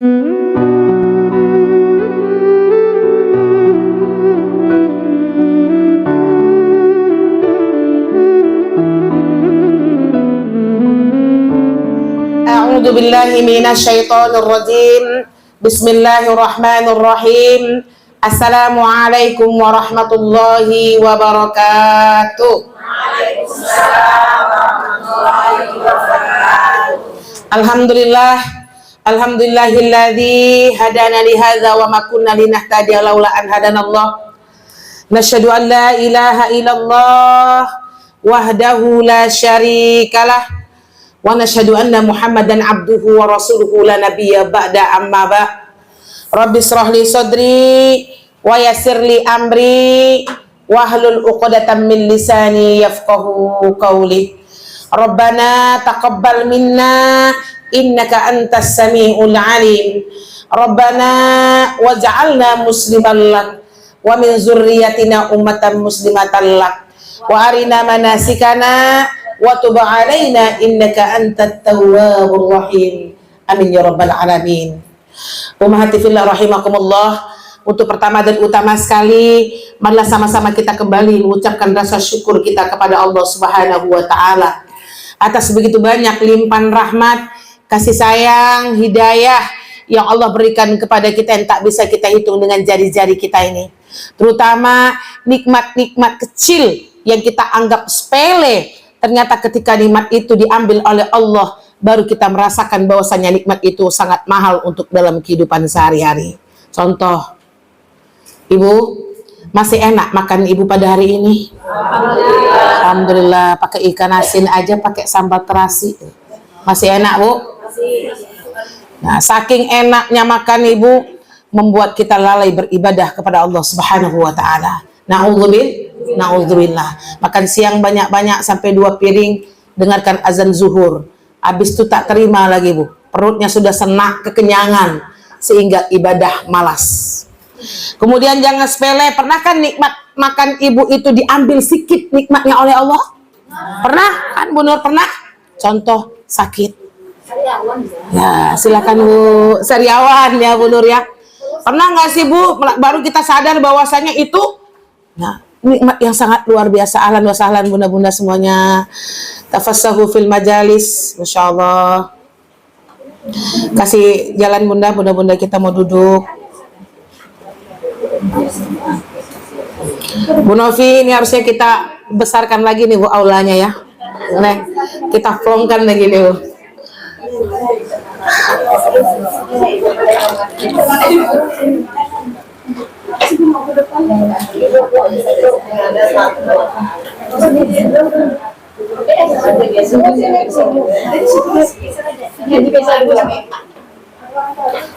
A'udzu billahi minasyaitonir rajim. Bismillahirrahmanirrahim. Assalamualaikum warahmatullahi wabarakatuh. Waalaikumsalam warahmatullahi wabarakatuh. Alhamdulillahilladzi hadana li hadza wa ma kunna linahtadiya laula an hadanallah. Nasyhadu an la ilaha illallah wahdahu la syarikalah wa nashhadu anna Muhammadan abduhu wa rasuluhu la nabiyya ba'da amma ba. Rabbi shrah li sadri wa yassir li amri wahlul 'uqdatam min lisani yafqahu qawli. Rabbana taqabbal minna innaka antas samiul alim. Rabbana waj'alna musliman lak wa min zurriyyatina ummatan muslimatan lak wa arina manasikana wa tub alaina innaka antat tawwabur rahim. Amin ya rabbal alamin. Ummahati fillah rahimakumullah. Untuk pertama dan utama sekali, marilah sama-sama kita kembali mengucapkan rasa syukur kita kepada Allah Subhanahu wa taala atas begitu banyak limpahan rahmat, kasih sayang, hidayah yang Allah berikan kepada kita yang tak bisa kita hitung dengan jari-jari kita ini. Terutama nikmat-nikmat kecil yang kita anggap sepele, ternyata ketika nikmat itu diambil oleh Allah, baru kita merasakan bahwasanya nikmat itu sangat mahal untuk dalam kehidupan sehari-hari. Contoh, Ibu, masih enak makan Ibu pada hari ini? Alhamdulillah, pakai ikan asin aja, pakai sambal terasi. Masih enak, Bu? Nah, saking enaknya makan Ibu, membuat kita lalai beribadah kepada Allah Subhanahu wa taala. Na'udzubillah. Makan siang banyak-banyak sampai 2 piring, dengarkan azan zuhur. Habis itu tak terima lagi, Bu. Perutnya sudah senak, kekenyangan, sehingga ibadah malas. Kemudian jangan sepele. Pernah kan nikmat makan Ibu itu diambil sikit nikmatnya oleh Allah? Pernah kan Bu Nur? Pernah? Contoh sakit. Ya silakan Bu Sariawan ya Bu Nur ya. Pernah nggak sih Bu, baru kita sadar bahwasanya itu nah, nikmat yang sangat luar biasa. Ahlan wa sahlan bunda-bunda semuanya. Tafassahu fil majalis. Masya Allah. Kasih jalan bunda-bunda kita mau duduk. Bu Novi, ini harusnya kita besarkan lagi nih Bu aulanya ya. Nah, kita plongkan lagi nih Bu.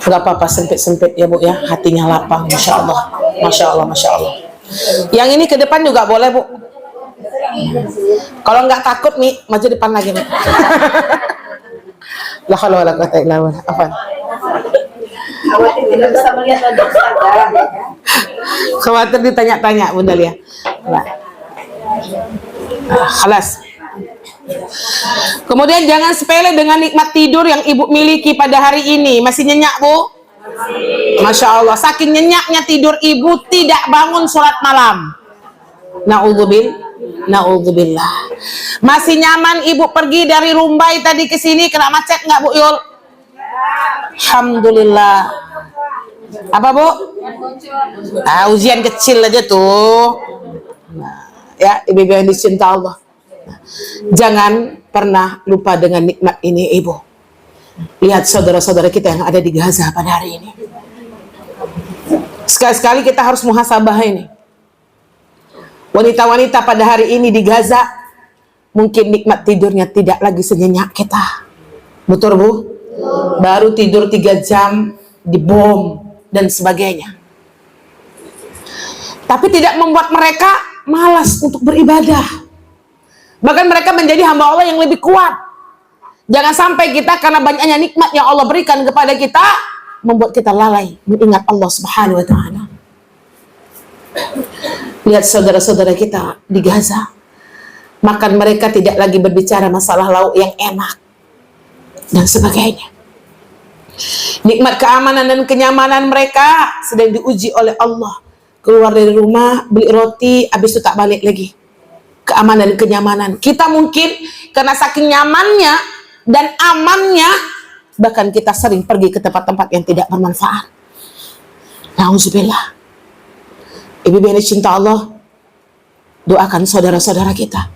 Gak apa-apa sempit-sempit ya Bu ya, hatinya lapang. Masya Allah, Masya Allah, Masya Allah. Yang ini ke depan juga boleh Bu. Kalau nggak takut nih, maju depan lagi nih. La haula wala quwwata illa billah. Apa? Khawatir ditanya-tanya Bunda Lia. Nah. Khalas. Kemudian jangan sepele dengan nikmat tidur yang Ibu miliki pada hari ini. Masih nyenyak Bu? Masya Allah, saking nyenyaknya tidur Ibu tidak bangun sholat malam. Na'udzubillah. Masih nyaman Ibu pergi dari Rumbai tadi ke sini, kena macet nggak Bu Yul? Alhamdulillah. Apa Bu? Ujian kecil aja tuh. Nah, ya ibu-ibu yang dicinta Allah. Jangan pernah lupa dengan nikmat ini Ibu. Lihat saudara-saudara kita yang ada di Gaza pada hari ini. Sekali-sekali kita harus muhasabah ini. Wanita-wanita pada hari ini di Gaza, mungkin nikmat tidurnya tidak lagi senyenyak kita. Betul Bu? Baru tidur 3 jam, dibom dan sebagainya. Tapi tidak membuat mereka malas untuk beribadah. Bahkan mereka menjadi hamba Allah yang lebih kuat. Jangan sampai kita karena banyaknya nikmat yang Allah berikan kepada kita membuat kita lalai mengingat Allah Subhanahu wa taala. Lihat saudara-saudara kita di Gaza. Makan mereka tidak lagi berbicara masalah lauk yang enak dan sebagainya. Nikmat keamanan dan kenyamanan mereka sedang diuji oleh Allah. Keluar dari rumah, beli roti, habis itu tak balik lagi. Keamanan dan kenyamanan. Kita mungkin karena saking nyamannya dan amannya, bahkan kita sering pergi ke tempat-tempat yang tidak bermanfaat. Nauzubillah. Ibu-ibu yang cinta Allah, doakan saudara-saudara kita.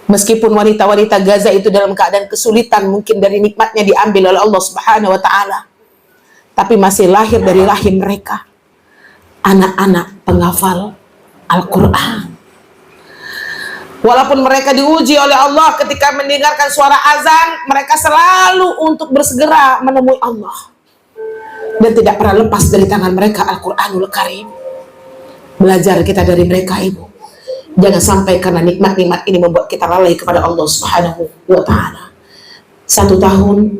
Meskipun wanita-wanita Gaza itu dalam keadaan kesulitan, mungkin dari nikmatnya diambil oleh Allah Subhanahu wa Ta'ala, tapi masih lahir dari rahim mereka anak-anak penghafal Al-Quran. Walaupun mereka diuji oleh Allah ketika mendengarkan suara azan, mereka selalu untuk bersegera menemui Allah dan tidak pernah lepas dari tangan mereka Al-Quranul Karim. Belajar kita dari mereka, ibu. Jangan sampai karena nikmat-nikmat ini membuat kita lalai kepada Allah Subhanahu wa Ta'ala. 1 tahun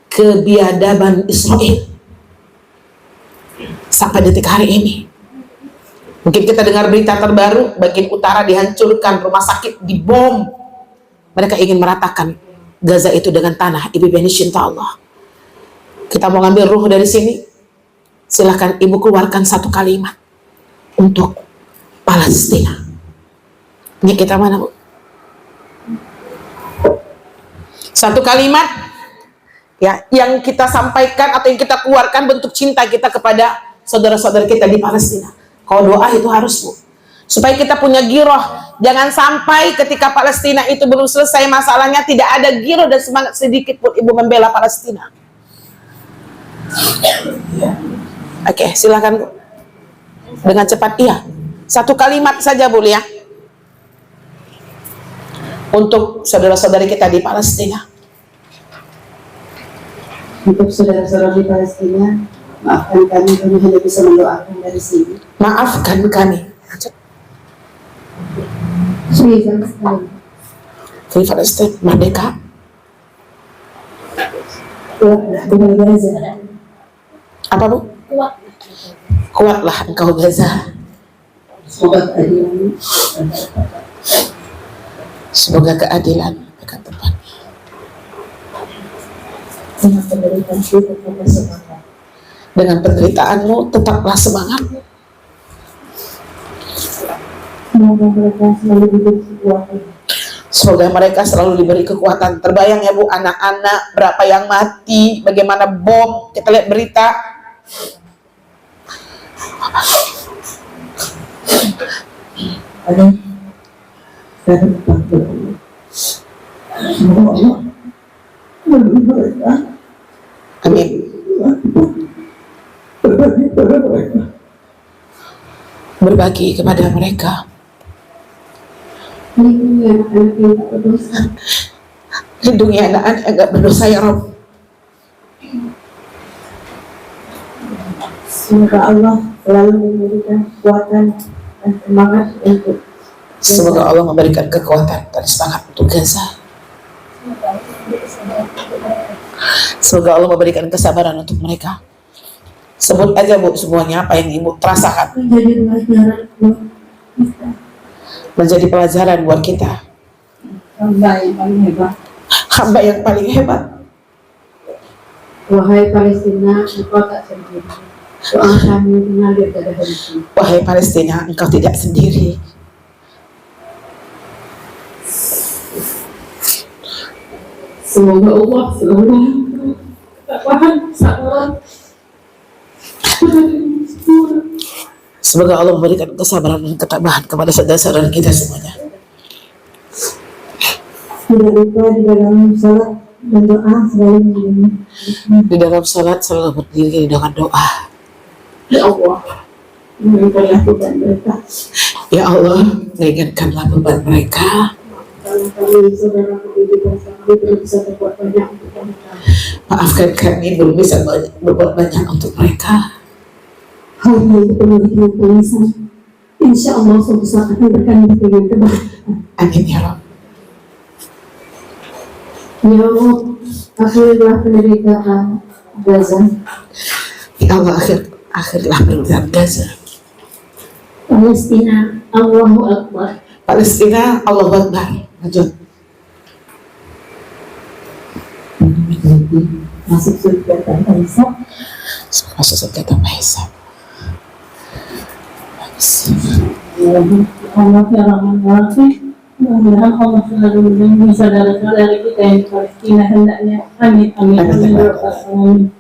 kebiadaban Israel sampai detik hari ini. Mungkin kita dengar berita terbaru, bagian utara dihancurkan, rumah sakit dibom. Mereka ingin meratakan Gaza itu dengan tanah. Ibu yang cinta Allah, kita mau ngambil ruh dari sini, silahkan ibu keluarkan 1 kalimat untuk Palestina. Ini kita mana, Bu? 1 kalimat ya, yang kita sampaikan atau yang kita keluarkan bentuk cinta kita kepada saudara-saudara kita di Palestina. Kalau doa itu harus, Bu, supaya kita punya giroh. Jangan sampai ketika Palestina itu belum selesai masalahnya, tidak ada giroh dan semangat sedikit pun ibu membela Palestina. Oke, silakan, Bu, dengan cepat. Iya, 1 kalimat saja boleh ya, untuk saudara-saudari kita di Palestina. Untuk saudara-saudara di Palestina, maafkan kami hanya bisa mendoakan dari sini. Maafkan kami. Di Palestina merdeka. Kuatlah Gaza. Apa, Bu? Kuatlah engkau Gaza. Semoga keadilan. Semoga keadilan akan tepat. Dengan penderitaanmu tetaplah semangat. Semoga mereka selalu diberi kekuatan. Terbayang ya, Bu, anak-anak berapa yang mati, bagaimana bom, kita lihat berita. Amin. Berbagi kepada mereka. Lindungi anak-anak yang gak berdosa ya Rabb. Semoga Allah selalu memberikan kekuatan dan semangat untuk Semoga Allah memberikan kekuatan dan semangat untuk Gaza. Semoga Allah memberikan kesabaran untuk mereka. Sebut aja, Bu, semuanya apa yang ibu terasakan. Menjadi pelajaran buat kita. Hamba yang paling hebat. Hamba yang paling hebat. Wahai Palestina, engkau tak sendiri. Doa kami mengalir pada hari ini. Wahai Palestina, engkau tidak sendiri. Semoga Allah selalu ketakwaan sabar. Semoga Allah memberikan kesabaran dan ketabahan kepada saudara-saudara kita semuanya. Tidak lupa di dalam salat dan doa selalu berdiri. Di dalam salat selalu berdiri dengan doa. Ya Allah, ringankanlah beban mereka. Ya Allah, ringankanlah beban mereka. Kalau kami saudara pendidikan kami belum bisa berbuat banyak untuk mereka. Maafkan kami belum bisa berbuat banyak untuk mereka. Hal-hal itu penuh dengan tangisan. Insya Allah suatu saat akan berkembang dengan kebahagiaan. Amin ya Rabb. Ya Allah, akhirlah penderitaan Gaza. Ya Allah, akhirlah penderitaan Gaza. Palestina, Allahu Akbar. Palestina, Allahu Akbar. Lanjut. masuk surga tanpa hisab. Masuk surga tanpa hisab. Allah ya Rahman Rahim. Mudah-mudahan Allah selalu melindungi saudara-saudara kita yang di Palestina hendaknya. Amin amin amin ya rabbal alamin.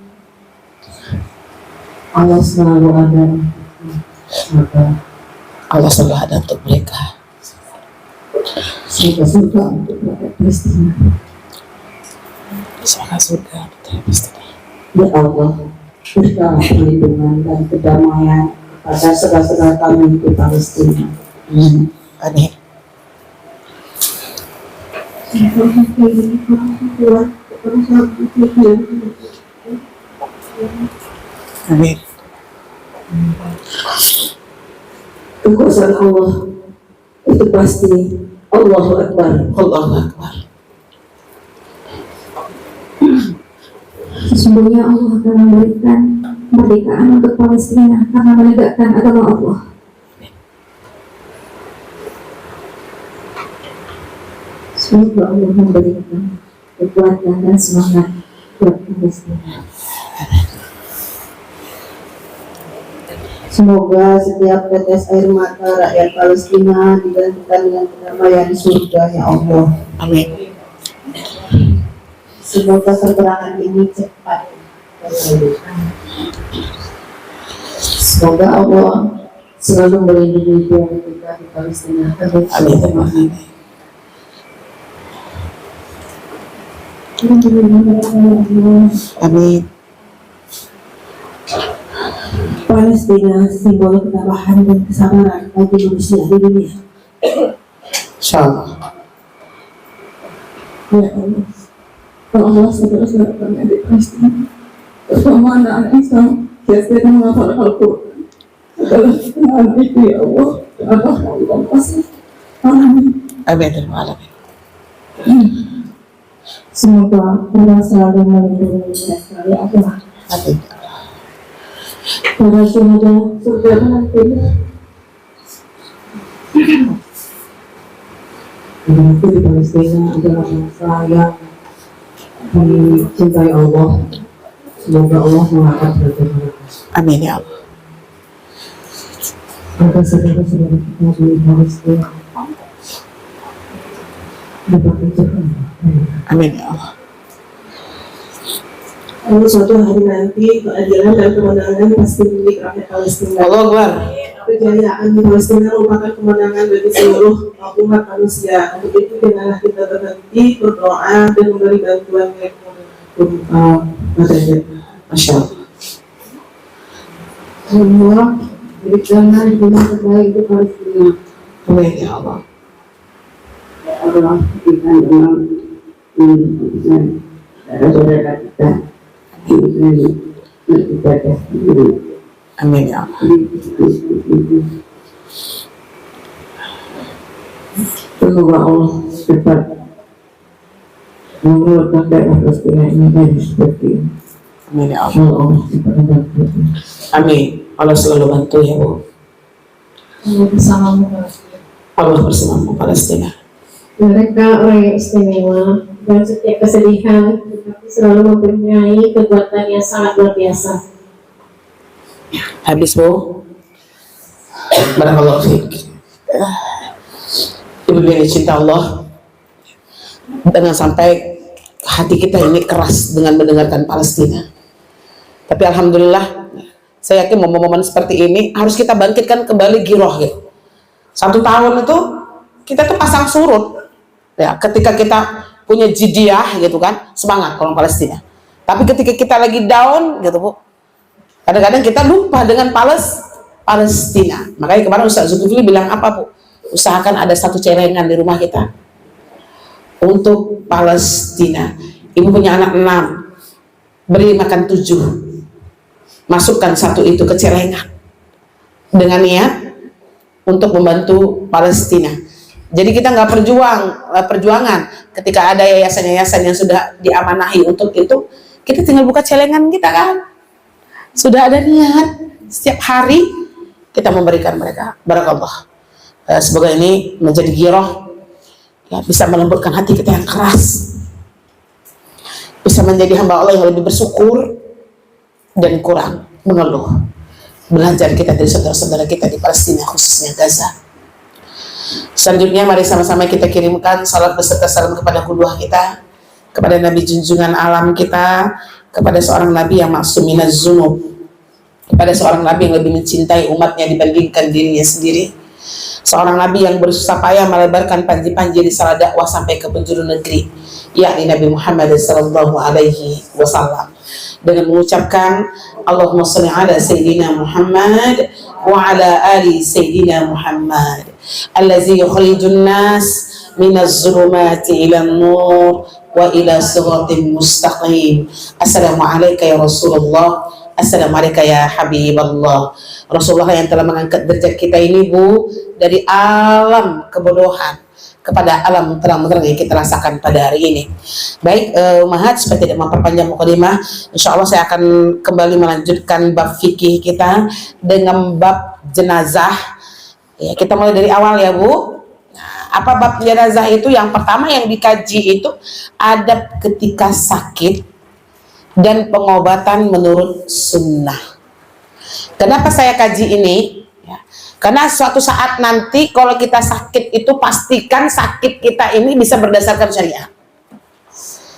Allah selalu ada. Allah selalu ada untuk mereka. Semoga surga untuk rakyat Palestina. Semoga surga untuk Palestina. Ya Allah, berikanlah perlindungan dan kedamaian kepada saudara-saudara kami di Palestina. Amin. Amin. Amin. Kekuasaan Allah itu pasti. Allahu Akbar. Allahu Akbar. Sesungguhnya Allah akan memberikan kemerdekaan untuk Palestina karena menegakkan agama Allah. Semoga Allah memberikan kekuatan dan semangat buat Palestina. Semoga setiap tetes air mata rakyat Palestina digantikan dengan kedamaian di surga ya Allah. Amin. Semoga perperangan ini cepat. Semoga Allah selalu melindungi kita di Palestina. Amin. Amin. Palestina simbol ketabahan dan kesabaran bagi manusia di dunia. Insyaallah. Ya Allah, ya Allah, saudara-saudara kami di Palestina, terutama anak-anak Islam, biasanya menghafal Al-Quran adalah kenaan itu ya Allah. Ya Allah, Allah kasih. Amin. Amin. Semoga Allah selalu melindungi mereka ya Allah. Amin. Para syuhada surga nanti. Nanti di Palestina adalah bangsa yang dicintai Allah. Semoga Allah mengangkat mereka. Amin ya Allah. Maka saudara-saudara kita di Palestina dapat mencegah. Amin ya Allah. Lalu suatu hari nanti keadilan dan kemenangan pasti milik rakyat Palestina. Allahu Akbar. Kejayaan di Palestina merupakan kemenangan bagi seluruh umat manusia. Untuk itu janganlah kita berhenti berdoa dan memberi bantuan kepada Masya Allah. Allah berikanlah dunia terbaik untuk Palestina. Amin ya Allah. Allah berikan dalam saudara-saudara kita beribadah sendiri. Amin ya Allah. Semoga Allah cepat mengeluarkan daerah Palestina ini dari seperti ini. Amin ya Allah. Allah cepat membantu. Amin. Allah selalu bantu ya Bu. Allah bersamamu Palestina. Allah bersamamu Palestina. Mereka orang yang istimewa dan setiap kesedihan tetapi selalu mempunyai kekuatan yang sangat luar biasa. Habis Bu. Barakallahu fiik. Ibu yang dicinta Allah, jangan sampai hati kita ini keras dengan mendengarkan Palestina. Tapi alhamdulillah, saya yakin momen-momen seperti ini harus kita bangkitkan kembali giroh gitu. 1 tahun itu kita tuh pasang surut ya, ketika kita punya jidiah gitu kan, semangat orang Palestina. Tapi ketika kita lagi down gitu Bu, kadang-kadang kita lupa dengan Palestina. Makanya kemarin Ustaz Zulkifli bilang apa Bu? Usahakan ada 1 celengan di rumah kita untuk Palestina. Ibu punya anak 6, beri makan 7, masukkan 1 itu ke celengan dengan niat untuk membantu Palestina. Jadi kita nggak perjuangan ketika ada yayasan-yayasan yang sudah diamanahi untuk itu, kita tinggal buka celengan kita kan. Sudah ada niat setiap hari kita memberikan mereka. Barakallah. Semoga ini menjadi giroh ya, bisa melembutkan hati kita yang keras. bisa menjadi hamba Allah yang lebih bersyukur dan kurang mengeluh. Belajar kita dari saudara-saudara kita di Palestina, khususnya Gaza. Selanjutnya mari sama-sama kita kirimkan salat beserta salam kepada kedua kita, kepada Nabi junjungan alam kita, kepada seorang Nabi yang maksum minaz zunub, kepada seorang Nabi yang lebih mencintai umatnya dibandingkan dirinya sendiri, seorang Nabi yang bersusah payah melebarkan panji-panji risalah dakwah sampai ke penjuru negeri, yakni Nabi Muhammad sallallahu alaihi wasallam, dengan mengucapkan Allahumma sholli ala Sayyidina Muhammad wa ala ali Sayyidina Muhammad allazi yukhrijun nas minaz zulumati ila nur wa ila siratim mustaqim. Assalamualaikum ya Rasulullah, assalamualaikum ya Habiballah. Rasulullah yang telah mengangkat derajat kita ini, Bu, dari alam kebodohan kepada alam terang-terang yang kita rasakan pada hari ini. Baik, Mahat, supaya tidak memperpanjang mukadimah, insya Allah saya akan kembali melanjutkan bab fikih kita dengan bab jenazah. Ya, kita mulai dari awal ya, Bu. Nah, apa bab jenazah itu? Yang pertama yang dikaji itu adab ketika sakit dan pengobatan menurut sunnah. Kenapa saya kaji ini? Karena suatu saat nanti kalau kita sakit itu pastikan sakit kita ini bisa berdasarkan syariat.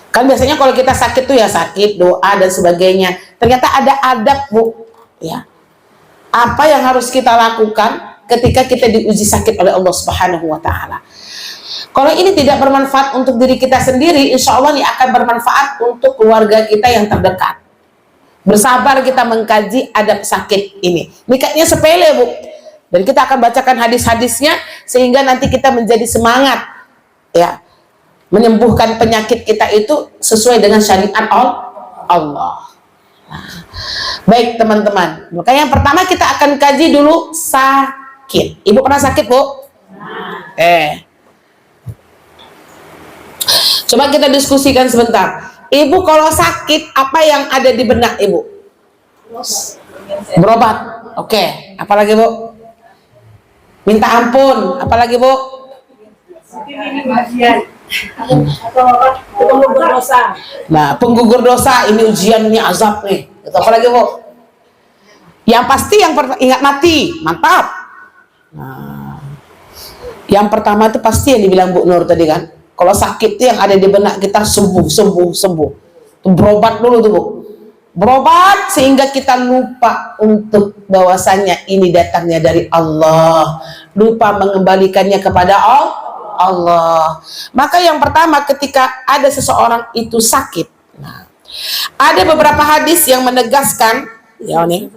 Kan biasanya kalau kita sakit tuh ya sakit, doa dan sebagainya. Ternyata ada adab, Bu. Ya. Apa yang harus kita lakukan ketika kita diuji sakit oleh Allah Subhanahu wa Ta'ala. Kalau ini tidak bermanfaat untuk diri kita sendiri, insya Allah ini akan bermanfaat untuk keluarga kita yang terdekat. Bersabar kita mengkaji adab sakit ini. Ini kayaknya sepele, Bu. Dan kita akan bacakan hadis-hadisnya sehingga nanti kita menjadi semangat ya menyembuhkan penyakit kita itu sesuai dengan syariat Allah. Nah, baik teman-teman, maka yang pertama kita akan kaji dulu sakit. Ibu pernah sakit, Bu? Coba kita diskusikan sebentar. Ibu kalau sakit apa yang ada di benak Ibu? Berobat. Oke, apalagi, Bu? Minta ampun, apalagi, Bu? Penggugur dosa. Nah, penggugur dosa, ini ujian, ini azab nih. Itu apalagi, Bu? Yang pasti yang ingat mati, mantap. Nah, yang pertama itu pasti yang dibilang Bu Nur tadi kan. Kalau sakit itu yang ada di benak kita sembuh. Berobat dulu tuh, Bu. Berobat sehingga kita lupa untuk bahwasannya ini datangnya dari Allah, lupa mengembalikannya kepada Allah. Maka yang pertama ketika ada seseorang itu sakit, nah, ada beberapa hadis yang menegaskan ya nih.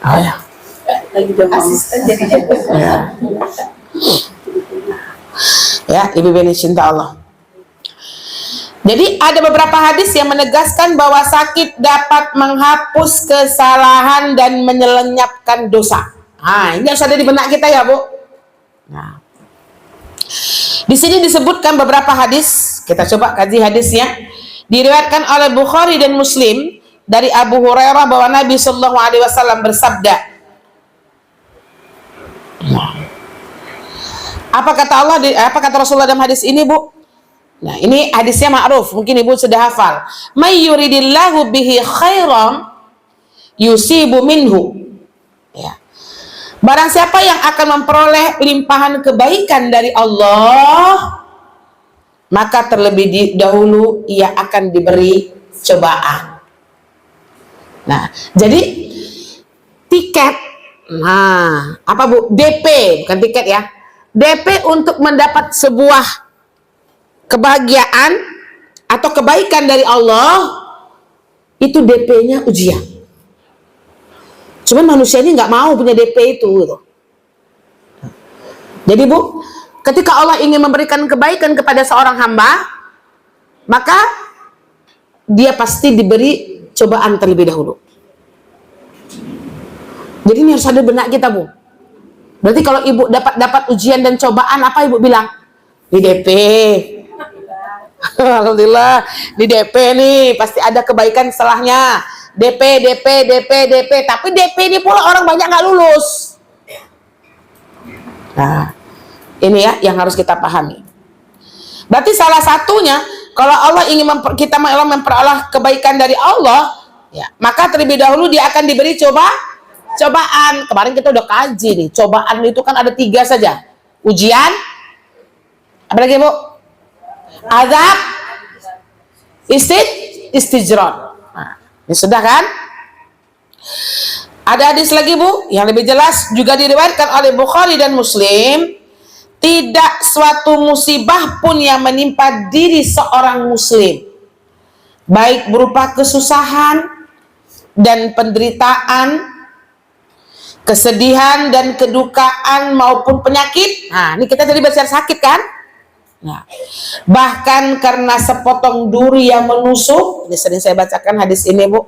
Oh ya. Ya, Ibu Beni cinta Allah. Jadi ada beberapa hadis yang menegaskan bahwa sakit dapat menghapus kesalahan dan menyelenyapkan dosa. Nah, ini harus ada di benak kita ya, Bu. Nah, di sini disebutkan beberapa hadis. Kita coba kaji hadisnya. Diriwayatkan oleh Bukhari dan Muslim dari Abu Hurairah bahwa Nabi Shallallahu Alaihi Wasallam bersabda. Nah, apa kata Allah? Apa kata Rasulullah dalam hadis ini, Bu? Nah, ini hadisnya ma'ruf, mungkin Ibu sudah hafal. May yuridillahu bihi khairan yusibu minhu. Ya. Barang siapa yang akan memperoleh limpahan kebaikan dari Allah, maka terlebih dahulu ia akan diberi cobaan. Nah, jadi tiket, nah, apa, Bu? DP, bukan tiket ya. DP untuk mendapat sebuah kebahagiaan atau kebaikan dari Allah itu DP-nya ujian. Cuman manusia ini nggak mau punya DP itu gitu. Jadi, Bu, ketika Allah ingin memberikan kebaikan kepada seorang hamba, maka dia pasti diberi cobaan terlebih dahulu. Jadi ini harus ada benak kita, Bu. Berarti kalau Ibu dapat ujian dan cobaan, apa Ibu bilang? Di DP. Alhamdulillah, di DP nih pasti ada kebaikan setelahnya. DP. Tapi DP ini pula orang banyak nggak lulus. Nah, ini ya yang harus kita pahami. Berarti salah satunya Kalau Allah ingin kita memperoleh kebaikan dari Allah, ya, maka terlebih dahulu dia akan diberi cobaan. Kemarin kita udah kaji nih, cobaan itu kan ada 3 saja. Ujian, apa lagi Bu? Azab, istijron. Nah, ini sudah kan? Ada hadis lagi Bu, yang lebih jelas juga diriwayatkan oleh Bukhari dan Muslim. Tidak suatu musibah pun yang menimpa diri seorang muslim, baik berupa kesusahan dan penderitaan, kesedihan dan kedukaan maupun penyakit. Nah, ini kita tadi bicara sakit kan? Nah, bahkan karena sepotong duri yang menusuk, ini sering saya bacakan hadis ini Bu,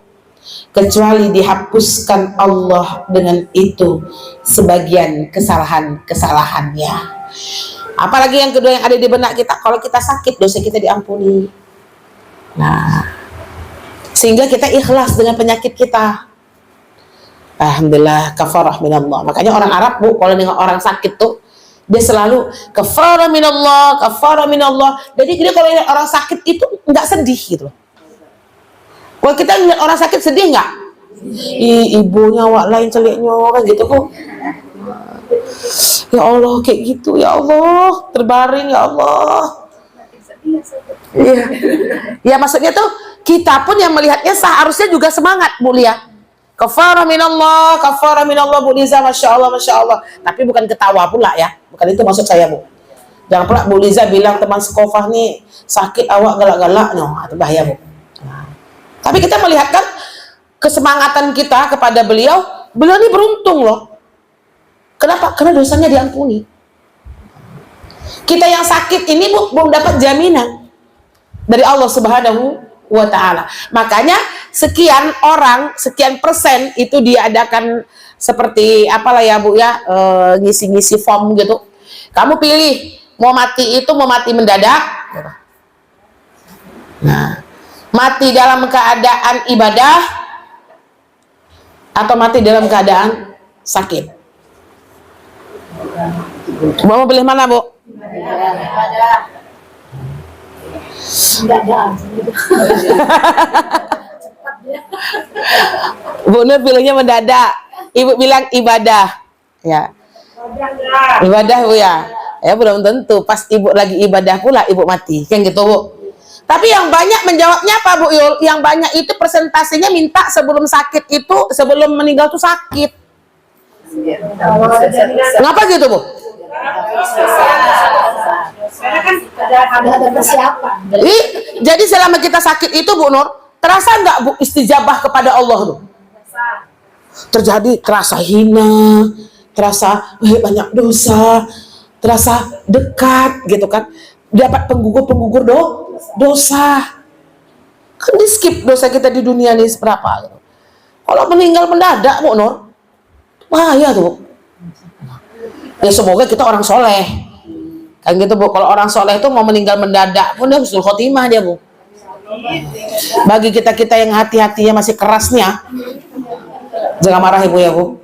kecuali dihapuskan Allah dengan itu sebagian kesalahan-kesalahannya. Apalagi yang kedua yang ada di benak kita, kalau kita sakit dosa kita diampuni. Nah, sehingga kita ikhlas dengan penyakit kita. Alhamdulillah, kafarah minallah. Makanya orang Arab Bu, kalau dengan orang sakit tuh dia selalu kafarah minallah, kafarah minallah. Jadi dia kalau lihat orang sakit itu nggak sedih gitu. Kalau kita lihat orang sakit sedih nggak? Ibunya wak lain celiknya kan gitu kok. Ya Allah kayak gitu, ya Allah terbaring, ya Allah. Iya, ya maksudnya tuh kita pun yang melihatnya seharusnya juga semangat Bu Lia. Kafara minallah Bu Liza, masya Allah. Tapi bukan ketawa pula ya, bukan itu maksud saya Bu. Jangan pula Bu Liza bilang teman sekofah nih sakit awak galak-galak, no, itu bahaya Bu. Nah, tapi kita melihatkan kesemangatan kita kepada beliau ini beruntung loh. Kenapa? Karena dosanya diampuni. Kita yang sakit ini Bu, belum dapat jaminan dari Allah Subhanahu wa Ta'ala. Makanya sekian persen itu diadakan seperti apalah ya Bu ya, ngisi-ngisi form gitu. Kamu pilih mau mati mendadak. Nah, mati dalam keadaan ibadah atau mati dalam keadaan sakit. Mau pilih mana Bu? Bu Nur pilihnya mendadak, Ibu bilang ibadah, ya. Ibadah Bu ya. Ya belum tentu pas Ibu lagi ibadah pula Ibu mati, kan gitu Bu. Tapi yang banyak menjawabnya apa Bu Yul? Yang banyak itu persentasenya minta sebelum sakit itu, sebelum meninggal tuh sakit. Kenapa gitu Bu? Karena kan ada persiapan. Jadi selama kita sakit itu Bu Nur, terasa nggak Bu istijabah kepada Allah tuh? Terjadi terasa hina, terasa banyak dosa, terasa dekat gitu kan, dapat penggugur dosa. Kan di skip dosa kita di dunia ini seberapa gitu. Kalau meninggal mendadak Bu Nur, bahaya tuh. Ya semoga kita orang soleh kan gitu Bu. Kalau orang soleh itu mau meninggal mendadak pun dia husnul khotimah dia Bu. Bagi kita yang hati-hatinya masih kerasnya, jangan marah Ibu ya Bu.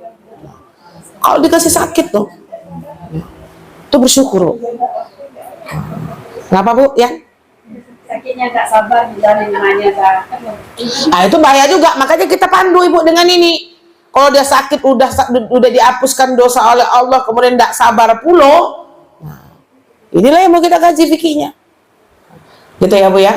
Kalau dikasih sakit tuh itu bersyukur Bu. Kenapa Bu ya? Sakitnya tak sabar dan namanya tak. Nah itu bahaya juga, makanya kita pandu Ibu dengan ini. Kalau dia sakit udah dihapuskan dosa oleh Allah, kemudian tidak sabar pulo. Nah, inilah yang mau kita kaji fikihnya. Gitu ya Bu ya.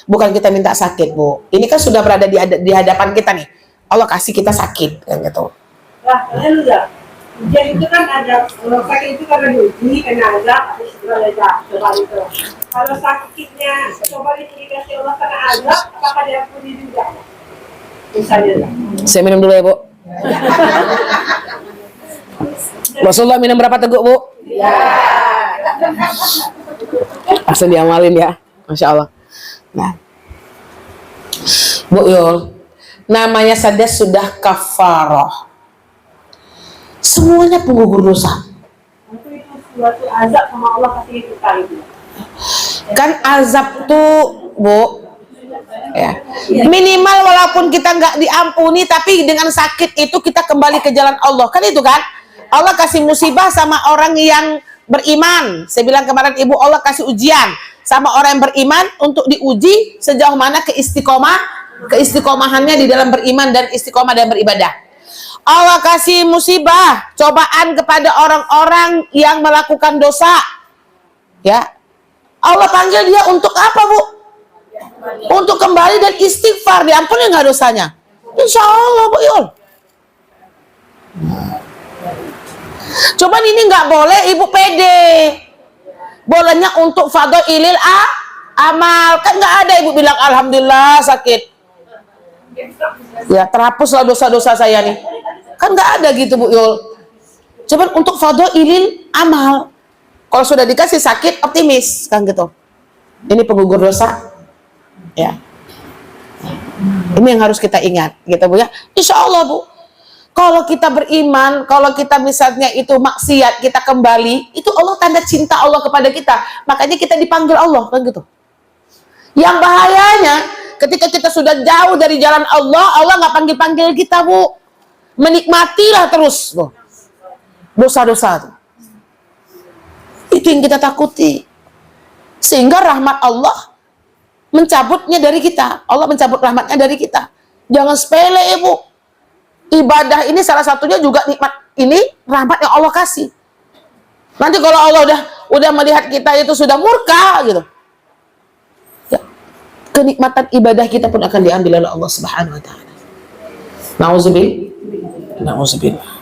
Bukan kita minta sakit Bu. Ini kan sudah berada di hadapan kita nih. Allah kasih kita sakit kan gitu. Lah, kalian udah. Ujian itu kan ada, kalau sakit itu karena diuji, karena azab, coba itu. Kalau sakitnya coba itu dikasih Allah karena azab, apakah diampuni juga? Misalnya. Saya minum dulu ya Bu. Rasulullah minum berapa teguk Bu? Ya. Langsung diamalin ya, Masya Allah. Nah, Bu Yul, namanya saja sudah kafarah. Semuanya penggugur dosa. Itu suatu azab sama Allah kasih kita itu. Kan azab tuh Bu, ya. Minimal walaupun kita nggak diampuni, tapi dengan sakit itu kita kembali ke jalan Allah, kan itu kan? Allah kasih musibah sama orang yang beriman. Saya bilang kemarin Ibu, Allah kasih ujian. sama orang yang beriman untuk diuji sejauh mana keistiqomahannya di dalam beriman dan istiqomah dan beribadah. Allah kasih musibah, cobaan kepada orang-orang yang melakukan dosa. Ya. Allah panggil dia untuk apa, Bu? Untuk kembali dan istighfar, diampuni nggak dosanya? Insya Allah, Bu Yul. Cuman ini nggak boleh ibu pede. Bolehnya untuk fadhailil amal. Kan nggak ada ibu bilang alhamdulillah sakit. Ya terhapuslah dosa-dosa saya nih. Kan nggak ada gitu, Bu Yul. Cuman untuk fadhailil amal. Kalau sudah dikasih sakit, optimis kan gitu. Ini penggugur dosa. Ya. Ini yang harus kita ingat, gitu Bu ya. Insya Allah, Bu. Kalau kita beriman, kalau kita misalnya itu maksiat, kita kembali, itu Allah tanda cinta Allah kepada kita. Makanya kita dipanggil Allah, kan gitu. Yang bahayanya, ketika kita sudah jauh dari jalan Allah, Allah nggak panggil-panggil kita, Bu. Menikmatilah terus, Bu. Dosa-dosa itu. Itu yang kita takuti. Sehingga rahmat Allah mencabutnya dari kita. Allah mencabut rahmatnya dari kita. Jangan sepele, Ibu. Ibadah ini salah satunya juga nikmat ini, rahmat yang Allah kasih. Nanti kalau Allah udah melihat kita itu sudah murka gitu, ya, kenikmatan ibadah kita pun akan diambil oleh Allah Subhanahu wa taala. Nauzubillah.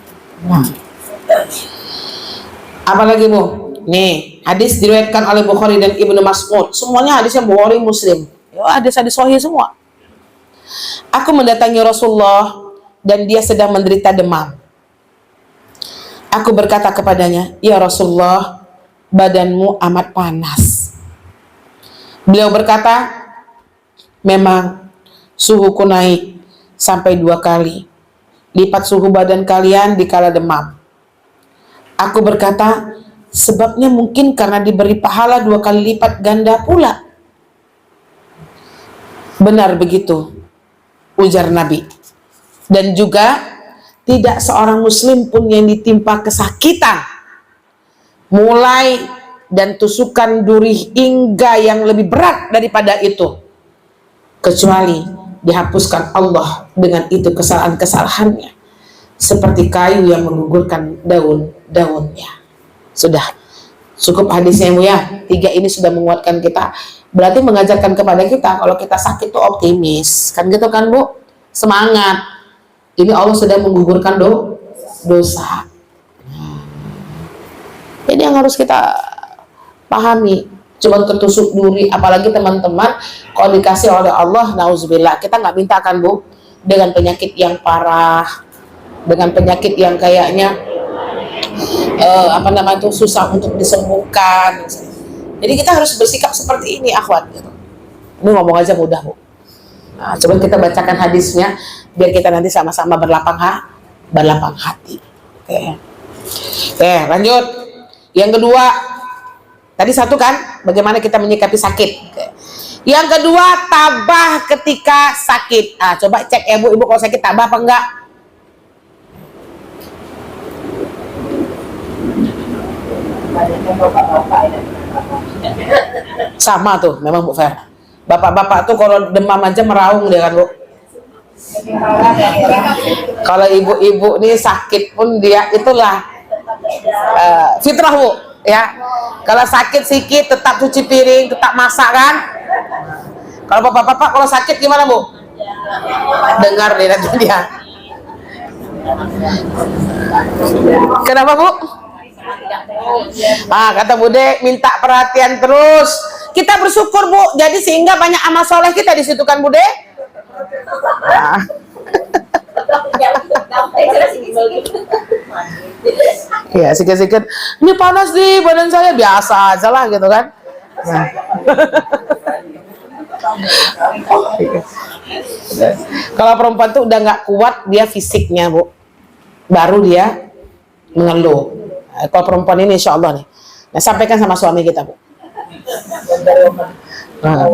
Apalagi, Bu? Nih, hadis diriwayatkan oleh Bukhari dan Ibnu Mas'ud. Semuanya hadisnya Bukhari, Muslim. Ya, hadis-hadis sahih semua. Aku mendatangi Rasulullah dan dia sedang menderita demam. Aku berkata kepadanya, "Ya Rasulullah, badanmu amat panas." Beliau berkata, "Memang suhuku naik sampai 2 kali lipat suhu badan kalian dikala demam." Aku berkata, "Sebabnya mungkin karena diberi pahala 2 kali lipat ganda pula." Benar begitu, ujar Nabi. Dan juga tidak seorang muslim pun yang ditimpa kesakitan, mulai dan tusukan duri hingga yang lebih berat daripada itu, kecuali dihapuskan Allah dengan itu kesalahan-kesalahannya, seperti kayu yang menggugurkan daun-daunnya. Sudah cukup hadisnya, Bu ya. 3 ini sudah menguatkan kita. Berarti mengajarkan kepada kita kalau kita sakit tuh optimis, kan gitu kan, Bu? Semangat. Ini Allah sedang menggugurkan dosa. Ini yang harus kita pahami. Cuma ketusuk duri, apalagi teman-teman kalau dikasih oleh Allah, nauzubillah, kita nggak minta kan, Bu, dengan penyakit yang parah, dengan penyakit yang kayaknya susah untuk disembuhkan. Jadi kita harus bersikap seperti ini, akhwat. Gitu. Ini ngomong aja mudah, Bu. Nah, coba kita bacakan hadisnya biar kita nanti sama-sama berlapang hati. Oke, lanjut. Yang kedua, tadi satu kan, bagaimana kita menyikapi sakit. Oke. Yang kedua, tabah ketika sakit. Nah, coba cek ya, Bu, Ibu kalau sakit tabah apa enggak? Sama tuh, memang Bu Fer. Bapak-bapak tuh kalau demam aja meraung dia kan, Bu. Kalau ibu-ibu nih sakit pun dia itulah fitrah, Bu, ya. Kalau sakit sikit tetap cuci piring, tetap masak kan. Kalau bapak-bapak kalau sakit gimana, Bu? Dengar deh nanti dia. Kenapa, Bu? Kata Bude, minta perhatian terus. Kita bersyukur, Bu. Jadi sehingga banyak amal soleh kita di situ kan, Bude? Ya, sikit-sikit. Ini panas di badan saya, biasa aja lah gitu kan. Nah. Kalau perempuan tuh udah nggak kuat dia fisiknya, Bu, baru dia mengeluh. Kalau perempuan ini insya Allah nih, nah, sampaikan sama suami kita, Bu. Nah,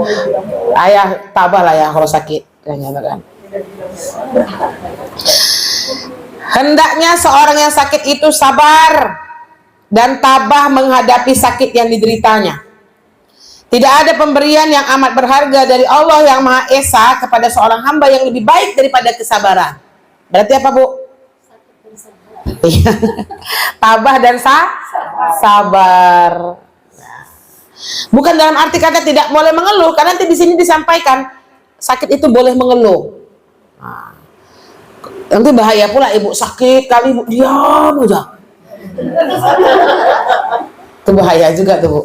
ayah tabah lah ya kalau sakit, kan. Hendaknya seorang yang sakit itu sabar dan tabah menghadapi sakit yang dideritanya. Tidak ada pemberian yang amat berharga dari Allah yang Maha Esa kepada seorang hamba yang lebih baik daripada kesabaran. Berarti apa, Bu? Tabah dan sabar. Bukan dalam arti kata tidak boleh mengeluh, karena nanti di sini disampaikan sakit itu boleh mengeluh. Nanti bahaya pula, ibu sakit kali ibu diam aja. Itu bahaya juga tuh, Bu.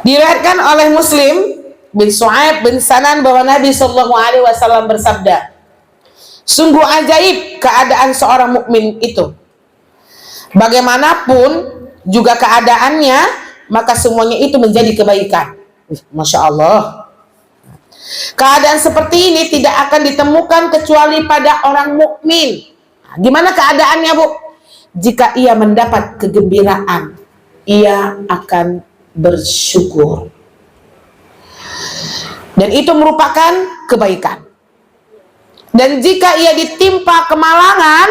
Diriwayatkan oleh Muslim bin Su'aib bin Sanan bahwa Nabi SAW bersabda, sungguh ajaib keadaan seorang mukmin itu. Bagaimanapun juga keadaannya, maka semuanya itu menjadi kebaikan. Masya Allah. Keadaan seperti ini tidak akan ditemukan kecuali pada orang mukmin. Gimana keadaannya, Bu? Jika ia mendapat kegembiraan, ia akan bersyukur. Dan itu merupakan kebaikan. Dan jika ia ditimpa kemalangan,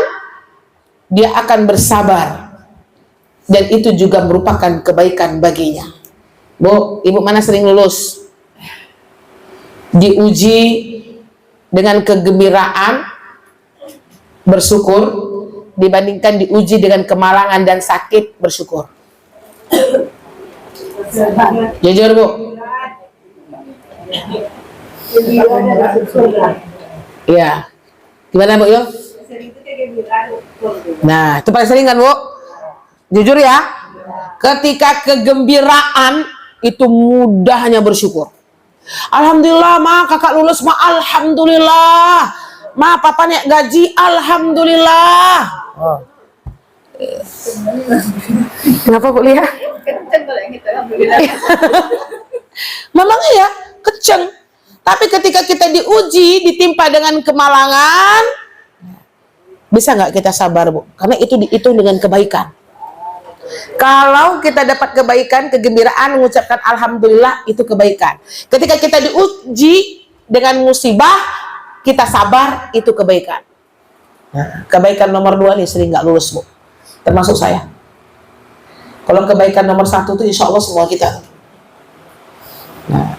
dia akan bersabar. Dan itu juga merupakan kebaikan baginya. Bu, ibu mana sering lulus? Diuji dengan kegembiraan, bersyukur, dibandingkan diuji dengan kemalangan dan sakit, bersyukur. Jujur, Bu. Iya. Gimana, Bu, yuk? Nah, itu paling sering kan, Bu? Jujur ya. Ketika kegembiraan itu mudahnya bersyukur. Alhamdulillah, Ma, kakak lulus, Ma, alhamdulillah. Ma, papa naik gaji, alhamdulillah. Oh. Kenapa, Bu Lia? Kenceng kalau yang gitu, alhamdulillah. Memangnya ya, kenceng. Tapi ketika kita diuji, ditimpa dengan kemalangan, bisa nggak kita sabar, Bu? Karena itu dihitung dengan kebaikan. Kalau kita dapat kebaikan, kegembiraan, mengucapkan alhamdulillah, itu kebaikan. Ketika kita diuji dengan musibah, kita sabar, itu kebaikan. Nah, kebaikan nomor 2 nih sering nggak lulus, Bu. Termasuk saya. Kalau kebaikan nomor 1 itu insya Allah semua kita. Nah,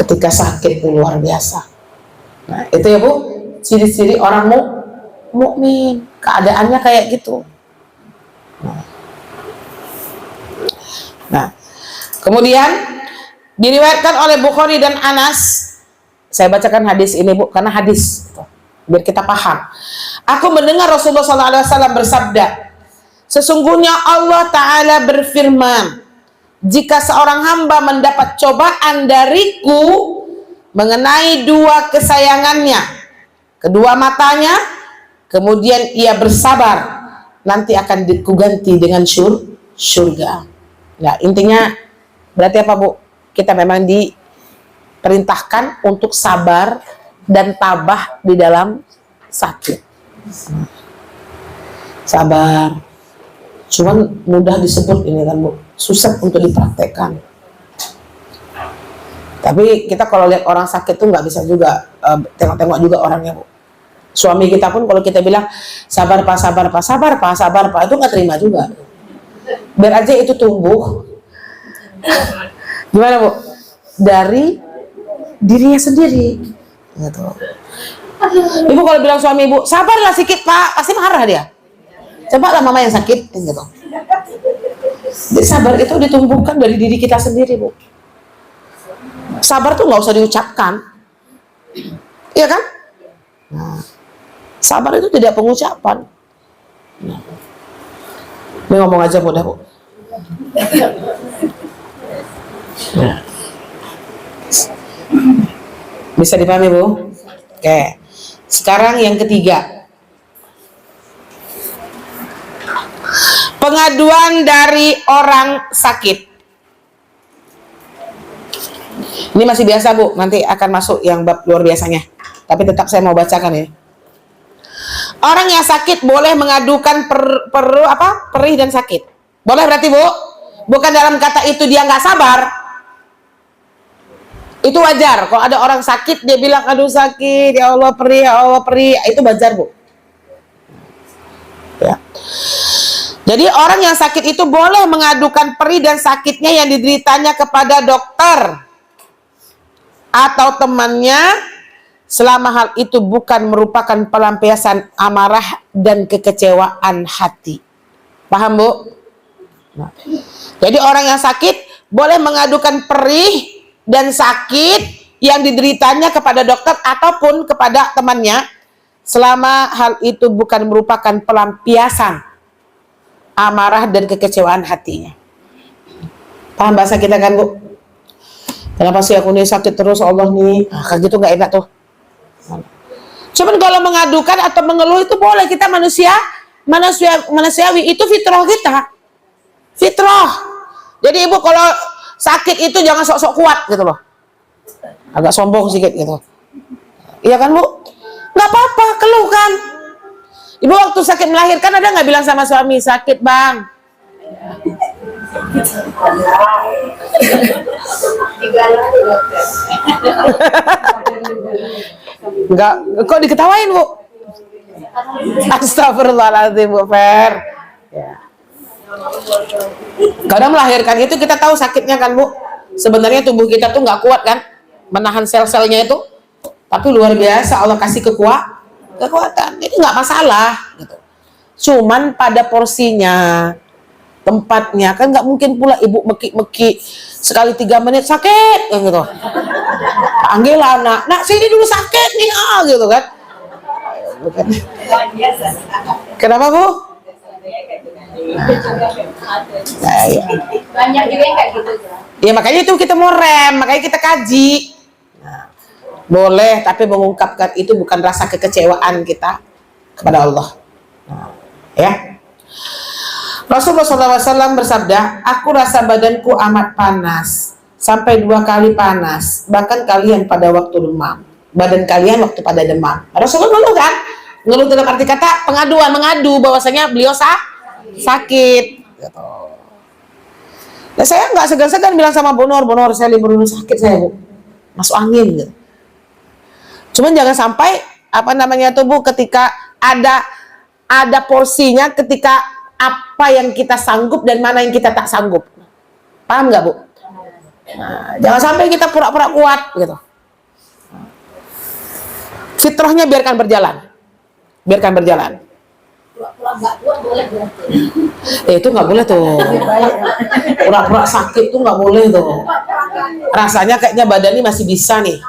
ketika sakit itu luar biasa. Nah, itu ya, Bu, ciri-ciri orang mukmin. Keadaannya kayak gitu. Nah, kemudian diriwayatkan oleh Bukhari dan Anas. Saya bacakan hadis ini, Bu, karena hadis biar kita paham. Aku mendengar Rasulullah SAW bersabda, sesungguhnya Allah Ta'ala berfirman, jika seorang hamba mendapat cobaan dariku mengenai 2 kesayangannya, kedua matanya, kemudian ia bersabar, nanti akan dikuganti dengan surga. Nah, intinya berarti apa, Bu? Kita memang diperintahkan untuk sabar dan tabah di dalam sakit. Sabar. Cuman mudah disebut ini kan, Bu. Susah untuk dipraktekkan. Tapi kita kalau lihat orang sakit tuh nggak bisa juga tengok-tengok juga orangnya, Bu. Suami kita pun kalau kita bilang sabar Pak, sabar Pak, sabar Pak, sabar Pak, itu nggak terima juga. Biar aja itu tumbuh. Gimana, Bu? Dari dirinya sendiri. Gitu. Ibu kalau bilang suami ibu, sabarlah sedikit Pak, pasti marah dia. Coba lah mama yang sakit, gitu. Jadi sabar itu ditumbuhkan dari diri kita sendiri, Bu. Sabar tuh nggak usah diucapkan, iya kan? Nah, sabar itu tidak pengucapan. Nah. Ini ngomong aja mudah, Bu. Nah. Bisa dipahami, Bu? Oke. Sekarang yang ketiga. Pengaduan dari orang sakit. Ini masih biasa, Bu. Nanti akan masuk yang bab luar biasanya. Tapi tetap saya mau bacakan ya. Orang yang sakit boleh mengadukan perih dan sakit. Boleh berarti, Bu? Bukan dalam kata itu dia nggak sabar. Itu wajar. Kalau ada orang sakit dia bilang aduh sakit, ya Allah perih, itu wajar, Bu. Ya. Jadi orang yang sakit itu boleh mengadukan perih dan sakitnya yang dideritanya kepada dokter atau temannya selama hal itu bukan merupakan pelampiasan amarah dan kekecewaan hati. Paham, Bu? Nah, jadi orang yang sakit boleh mengadukan perih dan sakit yang dideritanya kepada dokter ataupun kepada temannya selama hal itu bukan merupakan pelampiasan amarah dan kekecewaan hatinya. Paham bahasa kita kan, Bu? Kenapa sih aku nih sakit terus, Allah nih? Kayak gitu nggak enak tuh. Cuman kalau mengadukan atau mengeluh itu boleh, kita manusiawi, itu fitrah kita. Fitrah. Jadi ibu kalau sakit itu jangan sok-sok kuat gitu loh. Agak sombong sedikit gitu. Iya kan, Bu? Nggak apa-apa, keluh kan. Ibu waktu sakit melahirkan ada nggak bilang sama suami, sakit bang? Enggak, kok diketawain, Bu? Astagfirullahaladzim, Bu Fer. Ya. Kadang melahirkan itu kita tahu sakitnya kan, Bu. Sebenarnya tubuh kita tuh nggak kuat kan, menahan sel-selnya itu. Tapi luar biasa Allah kasih kekuatan. Itu nggak masalah gitu. Cuman pada porsinya, tempatnya kan nggak mungkin pula ibu meki-meki sekali 3 menit sakit gitu. Panggil anak, nak sini dulu sakit nih gitu kan. Bukan. Kenapa, Bu? Nah, ya. Banyak juga yang kayak gitu. Ya makanya itu kita mau rem, makanya kita kaji. Nah, boleh, tapi mengungkapkan itu bukan rasa kekecewaan kita kepada Allah. Nah, ya. Rasulullah SAW bersabda, aku rasa badanku amat panas, sampai 2 kali panas, bahkan kalian pada waktu demam. Badan kalian waktu pada demam. Rasulullah ngeluh kan? Ngeluh dalam arti kata pengaduan, mengadu bahwasanya beliau sakit. Gitu. Nah, saya nggak segan-segan bilang sama Bu Nur, saya libur dulu sakit saya, Bu. Masuk angin gitu. Cuman jangan sampai Bu, ketika ada porsinya, ketika apa yang kita sanggup dan mana yang kita tak sanggup. Paham nggak, Bu? Nah, jangan sampai kita pura-pura kuat gitu. Fitrahnya biarkan berjalan. Pura-pura nggak kuat boleh berarti. Itu nggak boleh tuh. Pura-pura sakit tuh nggak boleh tuh. Rasanya kayaknya badan ini masih bisa nih.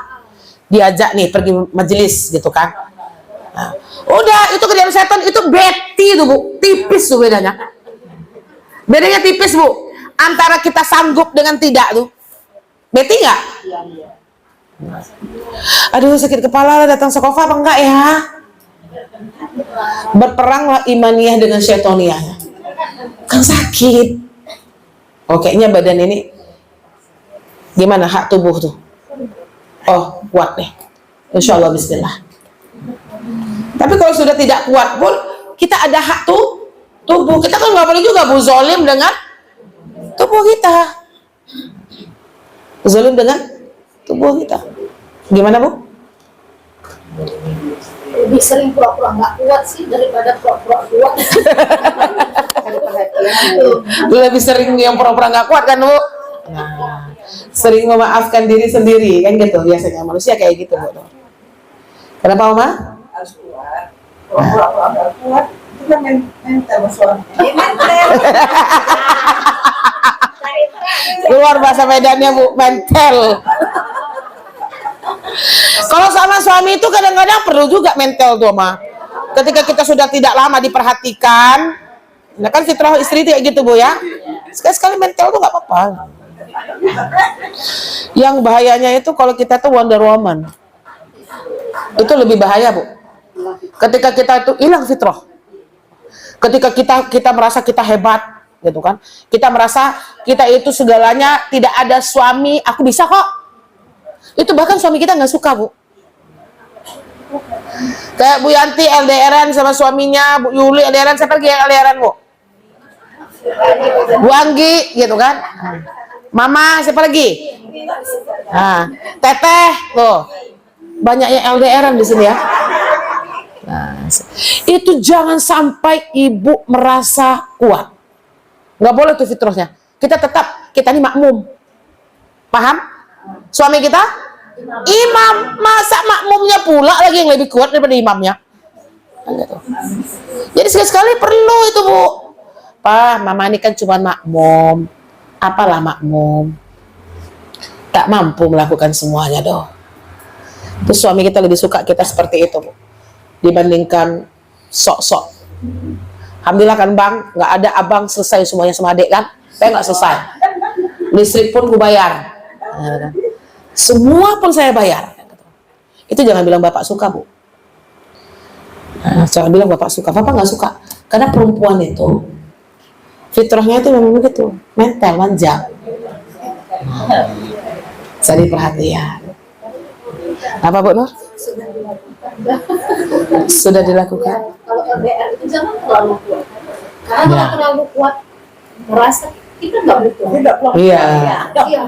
Diajak nih pergi majelis gitu kan. Nah, udah itu kerjaan setan, itu beti tuh, Bu. Tipis tuh bedanya. Bedanya tipis, Bu. Antara kita sanggup dengan tidak tuh. Beti nggak? Aduh sakit kepala, datang sekofa apa enggak ya? Berperanglah imaniyah dengan syaitoniyah. Kan sakit. Oh kayaknya badan ini gimana hak tubuh tuh? Oh kuat deh. Insya Allah bismillah. Tapi kalau sudah tidak kuat pun kita ada hak tubuh. Kita kan nggak boleh juga Bu zolim dengan tubuh kita. Zolim dengan tubuh kita. Gimana, Bu? Lebih sering pura-pura nggak kuat sih daripada pura-pura kuat. Lebih sering yang pura-pura nggak kuat kan, Bu? Nah, sering memaafkan diri sendiri kan gitu biasanya manusia kayak gitu, Bu. Kenapa, Oma? Harus kuat. Pura-pura nggak kuat itu kan mental suami. Keluar bahasa medannya, Bu, mental. Kalau sama suami itu kadang-kadang perlu juga mental tuh, Ma. Ketika kita sudah tidak lama diperhatikan, nah kan fitrah istri itu kayak gitu, Bu ya. Sekali-sekali mental tuh nggak apa-apa. Yang bahayanya itu kalau kita tuh Wonder Woman. Itu lebih bahaya, Bu. Ketika kita itu hilang fitrah. Ketika kita merasa kita hebat, gitu kan. Kita merasa kita itu segalanya, tidak ada suami, aku bisa kok. Itu bahkan suami kita nggak suka, Bu. Kayak Bu Yanti LDRan sama suaminya, Bu Yuli LDRan, siapa lagi yang LDRan, Bu? Bu Anggi, gitu kan? Mama, siapa lagi? Nah, Teteh, tuh. Banyak yang LDRan di sini ya. Nah, itu jangan sampai ibu merasa kuat. Nggak boleh tuh fitrahnya. Kita ini makmum. Paham? Suami kita imam, masa makmumnya pula lagi yang lebih kuat daripada imamnya? Jadi sekali-sekali perlu itu, Bu. Pak, mama ini kan cuma makmum. Apalah makmum? Tak mampu melakukan semuanya doh. Terus suami kita lebih suka kita seperti itu, Bu, dibandingkan sok-sok. Alhamdulillah kan Bang, nggak ada abang selesai semuanya sama adik kan? Saya nggak selesai. Listrik pun gue bayar. Semua pun saya bayar. Itu jangan bilang bapak suka, Bu. Jangan bilang bapak suka. Bapak nggak suka. Karena perempuan itu fitrahnya itu memang begitu, mental, manja. Jadi perhatian. Apa Bu Nur? Sudah dilakukan. Kalau LDR itu jangan terlalu kuat. Karena kalau terlalu kuat, merasa kita nggak butuh. Iya. Iya,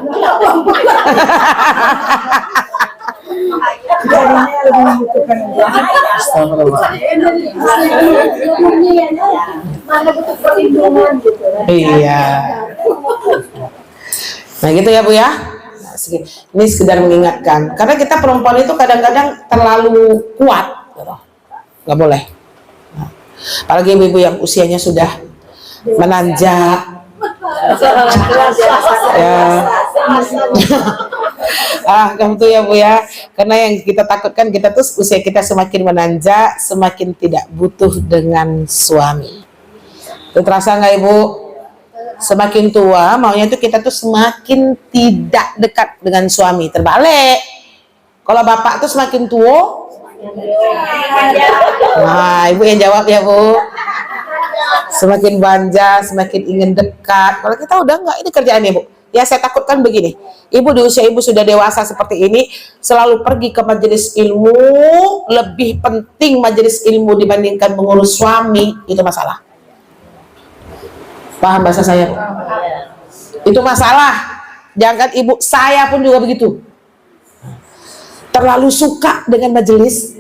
mana butuh perlindungan gitu. Iya. Nah gitu ya Bu ya. Ini sekedar mengingatkan. Karena kita perempuan itu kadang-kadang terlalu kuat, nggak boleh. Nah, apalagi ibu-ibu yang usianya sudah menanjak. Ya. Kamu tuh ya Bu ya. Karena yang kita takutkan kita tuh usia kita semakin menanjak, semakin tidak butuh dengan suami. Itu terasa nggak Ibu? Semakin tua maunya itu kita tuh semakin tidak dekat dengan suami. Terbalik, kalau bapak tuh semakin tua, nah ibu yang jawab ya Bu, semakin manja, semakin ingin dekat. Kalau kita udah enggak, ini kerjaannya Bu. Ya saya takutkan begini, ibu di usia ibu sudah dewasa seperti ini, selalu pergi ke majelis ilmu, lebih penting majelis ilmu dibandingkan mengurus suami, itu masalah. Paham bahasa saya? Itu masalah. Jangan ibu, saya pun juga begitu. Terlalu suka dengan majelis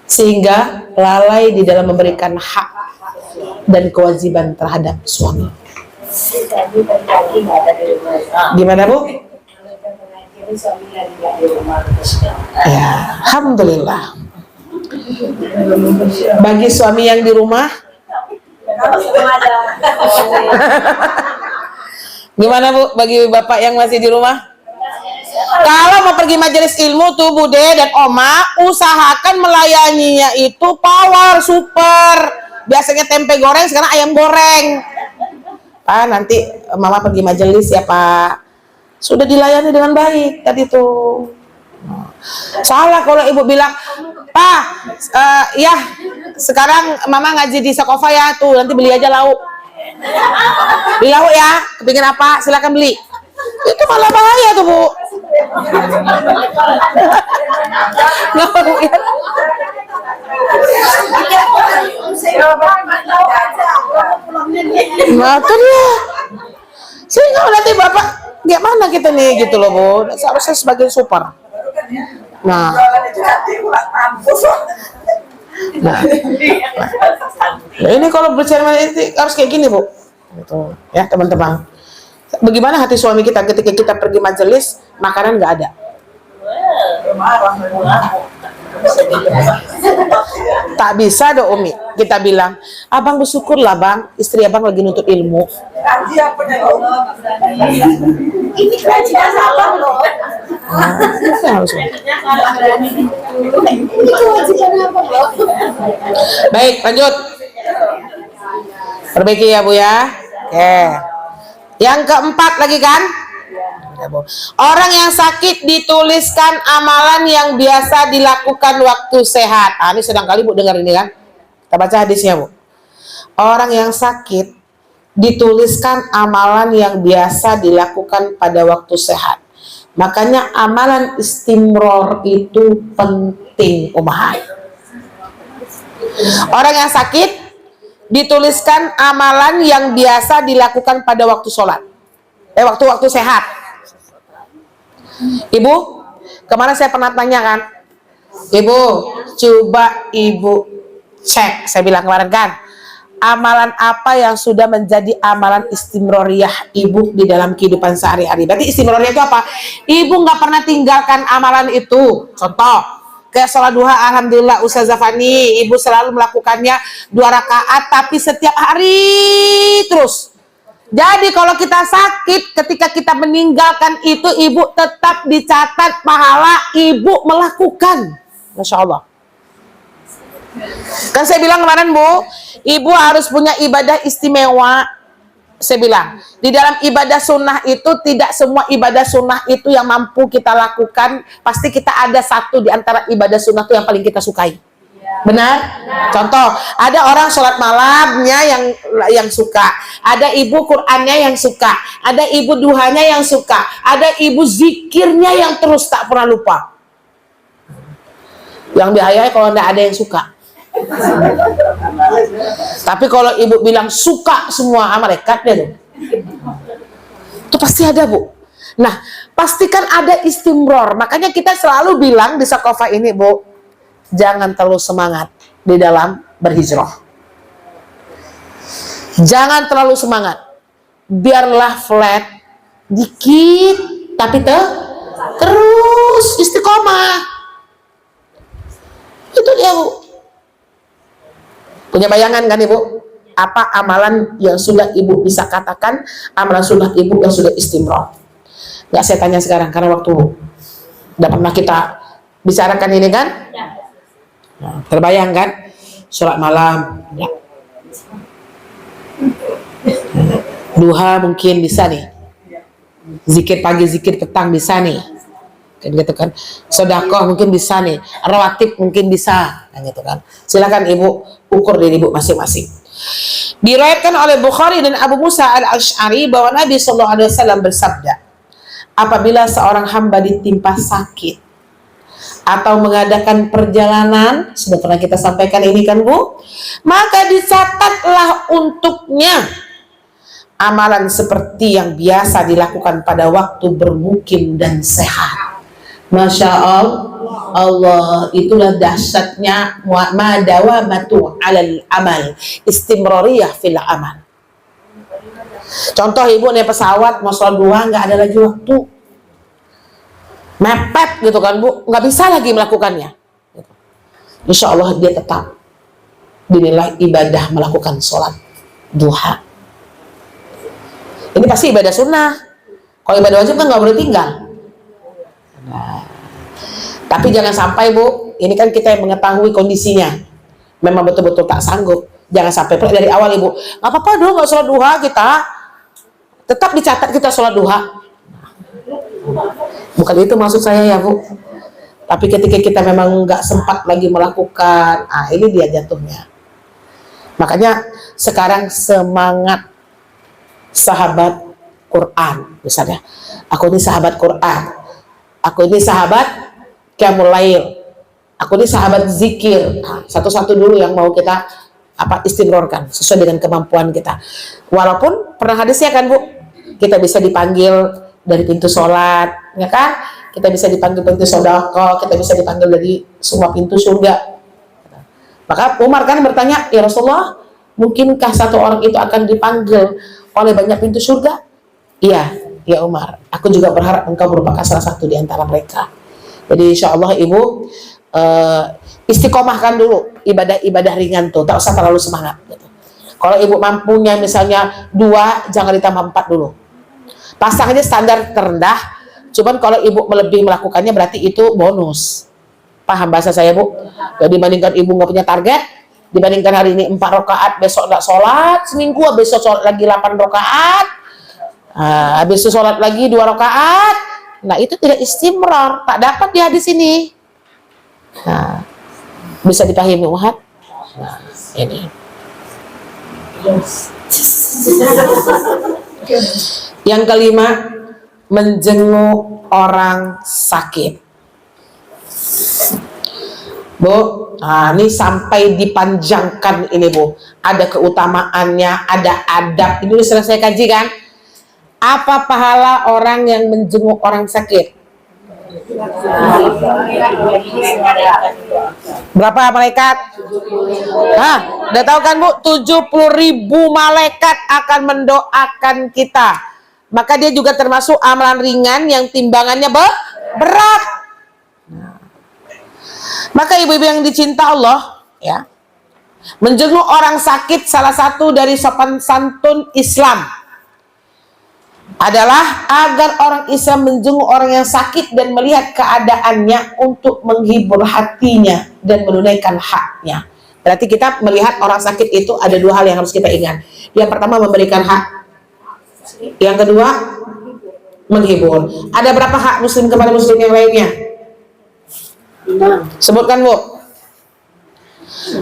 sehingga lalai di dalam memberikan hak dan kewajiban terhadap suami. Gimana Bu? Ya, alhamdulillah. Bagi suami yang di rumah, gimana Bu, bagi bapak yang masih di rumah? Kalau mau pergi majelis ilmu tuh Bude dan Oma, usahakan melayaninya itu power super. Biasanya tempe goreng, sekarang ayam goreng. Pak, nanti mama pergi majelis ya Pak. Sudah dilayani dengan baik tadi tuh. Salah kalau ibu bilang, Pak, ya sekarang mama ngaji di Sakofa ya, tuh nanti beli aja lauk. Beli lauk ya, kepingin apa silakan beli. Itu malah bahaya tuh Bu. Nah tuh dia. Sehingga nanti bapak gimana kita nih gitu loh Bu. Seharusnya sebagai super. Nah, ini kalau berbicara ini harus kayak gini Bu, gitu. Ya teman-teman. Bagaimana hati suami kita ketika kita pergi majelis makanan nggak ada? Tak bisa dong Umi. Kita bilang, abang bersyukurlah bang, istri abang lagi nuntut ilmu. Ini kewajiban abang loh. Ini kewajiban abang loh. Baik, lanjut. Perbaiki ya Bu ya. Oke. Yang keempat lagi kan? Orang yang sakit dituliskan amalan yang biasa dilakukan waktu sehat. Ini sedang kali Bu dengar ini kan? Kita baca hadisnya Bu. Orang yang sakit dituliskan amalan yang biasa dilakukan pada waktu sehat. Makanya amalan istimror itu penting umahat. Orang yang sakit dituliskan amalan yang biasa dilakukan pada waktu sholat, waktu sehat. Ibu, kemarin saya pernah tanya kan, Ibu, coba ibu cek. Saya bilang kemarin kan, amalan apa yang sudah menjadi amalan istimroriyah ibu di dalam kehidupan sehari-hari. Berarti istimroriyah itu apa? Ibu nggak pernah tinggalkan amalan itu. Contoh, kayak sholat duha, alhamdulillah Ustazah Fani, ibu selalu melakukannya 2 rakaat, tapi setiap hari terus. Jadi kalau kita sakit, ketika kita meninggalkan itu, ibu tetap dicatat pahala ibu melakukan. Masya Allah. Kan saya bilang kemarin Bu, ibu harus punya ibadah istimewa. Saya bilang, di dalam ibadah sunnah itu, tidak semua ibadah sunnah itu yang mampu kita lakukan. Pasti kita ada satu di antara ibadah sunnah itu yang paling kita sukai. Benar? Contoh, ada orang sholat malamnya yang suka, ada ibu Qur'annya yang suka, ada ibu duhanya yang suka, ada ibu zikirnya yang terus tak pernah lupa. Yang bahaya kalau tidak ada yang suka. Tapi kalau ibu bilang suka semua, malaikat deh tuh. Itu pasti ada Bu. Nah, pastikan ada istimror. Makanya kita selalu bilang di Sakofa ini Bu, jangan terlalu semangat di dalam berhijrah. Jangan terlalu semangat. Biarlah flat dikit, tapi terus istiqomah. Itu dia Bu. Punya bayangan kan Ibu? Apa amalan yang sudah Ibu bisa katakan, amalan sunnah Ibu yang sudah istimror? Nggak saya tanya sekarang, karena waktu udah pernah kita bicarakan ini kan? Nah, terbayang kan? Sholat malam, ya. Duha mungkin bisa nih. Zikir pagi, zikir petang bisa nih. Kan gitu kan. Sedekah mungkin bisa nih. Rawatib mungkin bisa. Kan gitu kan. Silakan Ibu ukur diri Ibu masing-masing. Diriwayatkan oleh Bukhari dan Abu Musa Al-Asy'ari bahwa Nabi SAW bersabda, apabila seorang hamba ditimpa sakit atau mengadakan perjalanan, sudah pernah kita sampaikan ini kan Bu, maka dicatatlah untuknya amalan seperti yang biasa dilakukan pada waktu bermukim dan sehat. Masya Allah, itulah dahsyatnya madawamatu alal amal, istimroriyah fil amal. Contoh ibu naik pesawat mau sholat duha, nggak ada lagi waktu, mepet gitu kan Bu, nggak bisa lagi melakukannya. Insya Allah dia tetap dinilai ibadah melakukan sholat duha. Ini pasti ibadah sunnah. Kalau ibadah wajib kan nggak boleh tinggal. Nah, tapi jangan sampai Bu, ini kan kita yang mengetahui kondisinya, memang betul-betul tak sanggup. Jangan sampai dari awal Ibu, nggak apa-apa dong nggak sholat duha, kita tetap dicatat kita sholat duha. Bukan itu maksud saya ya Bu. Tapi ketika kita memang nggak sempat lagi melakukan, ini dia jatuhnya. Makanya sekarang semangat sahabat Quran, misalnya, aku ini sahabat Quran, aku ini sahabat Qiyamul Lail, aku ini sahabat zikir. Satu-satu dulu yang mau kita istimrorkan sesuai dengan kemampuan kita. Walaupun pernah hadisnya kan Bu, kita bisa dipanggil dari pintu sholat, ya kan? Kita bisa dipanggil pintu sedekah, kita bisa dipanggil dari semua pintu surga. Maka Umar kan bertanya, ya Rasulullah, mungkinkah satu orang itu akan dipanggil oleh banyak pintu surga? Iya, ya Umar, aku juga berharap engkau merupakan salah satu di antara mereka. Jadi insya Allah Ibu istiqomahkan dulu ibadah-ibadah ringan tuh, tak usah terlalu semangat gitu. Kalau Ibu mampunya misalnya 2, jangan ditambah 4 dulu. Pasang aja standar terendah, cuman kalau Ibu melebihi melakukannya berarti itu bonus. Paham bahasa saya Bu? Jadi dibandingkan Ibu nggak punya target, dibandingkan hari ini 4 rakaat, besok nggak sholat, seminggu besok sholat lagi 8 rakaat, habis itu sholat lagi 2 rakaat, nah itu tidak istimror, tak dapat di hadis ini. Nah, bisa dipahami Uhat? Nah, ini. Yang kelima, menjenguk orang sakit. Bu, ini sampai dipanjangkan ini Bu, ada keutamaannya, ada adab. Ini sudah saya kaji kan? Apa pahala orang yang menjenguk orang sakit? Berapa malaikat? Nah, udah tahu kan Bu, 70.000 malaikat akan mendoakan kita. Maka dia juga termasuk amalan ringan yang timbangannya berat. Nah. Maka ibu-ibu yang dicinta Allah, ya, menjenguk orang sakit salah satu dari sopan santun Islam adalah agar orang Islam menjenguk orang yang sakit dan melihat keadaannya untuk menghibur hatinya dan menunaikan haknya. Berarti kita melihat orang sakit itu ada dua hal yang harus kita ingat. Yang pertama memberikan hak, yang kedua menghibur. Ada berapa hak muslim kepada muslim yang lainnya? Sebutkan Bu.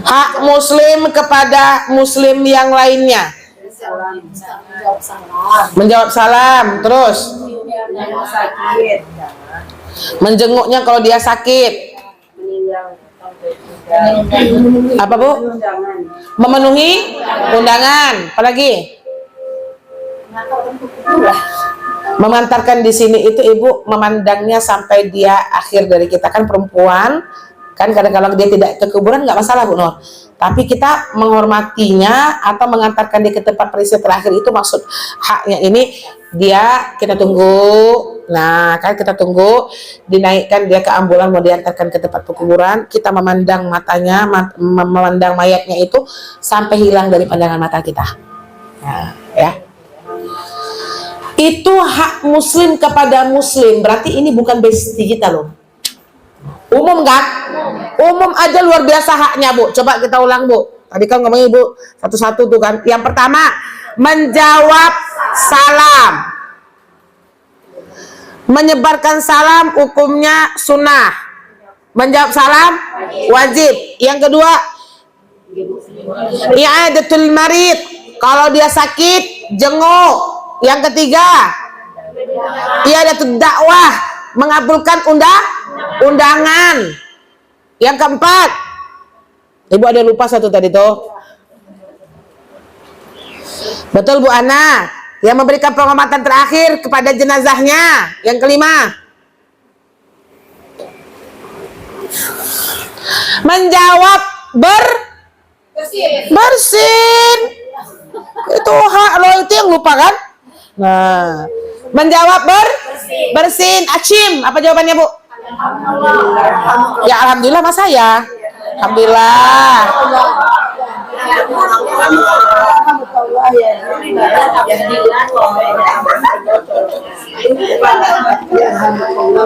Hak muslim kepada muslim yang lainnya. Menjawab salam, terus menjenguknya kalau dia sakit. Apa Bu? Memenuhi undangan. Apalagi? Mengantarkan di sini itu ibu memandangnya sampai dia akhir dari kita, kan perempuan kan kadang-kadang dia tidak ke kuburan nggak masalah Bu Nur, tapi kita menghormatinya atau mengantarkan dia ke tempat perisai terakhir, itu maksud haknya ini. Dia kita tunggu, nah kan kita tunggu dinaikkan dia ke ambulan mau diantarkan ke tempat kuburan, kita memandang matanya, memandang mayatnya itu sampai hilang dari pandangan mata kita. Nah, ya. Itu hak muslim kepada muslim, berarti ini bukan bestie kita loh. Umum kan? Umum aja luar biasa haknya Bu. Coba kita ulang Bu. Tadi kan ngomongin Ibu satu-satu tuh kan. Yang pertama, menjawab salam. Menyebarkan salam hukumnya sunnah. Menjawab salam wajib. Yang kedua, i'adatul marid. Kalau dia sakit, jenguk. Yang ketiga, i'adatul dakwah, mengabulkan undangan. Yang keempat, Ibu ada lupa satu tadi tuh. Betul Bu Ana, yang memberikan penghormatan terakhir kepada jenazahnya. Yang kelima, menjawab bersin. Itu hak lo, itu yang lupa kan? Nah, menjawab bersin. Acim, apa jawabannya Bu? Ya alhamdulillah mas saya. Alhamdulillah.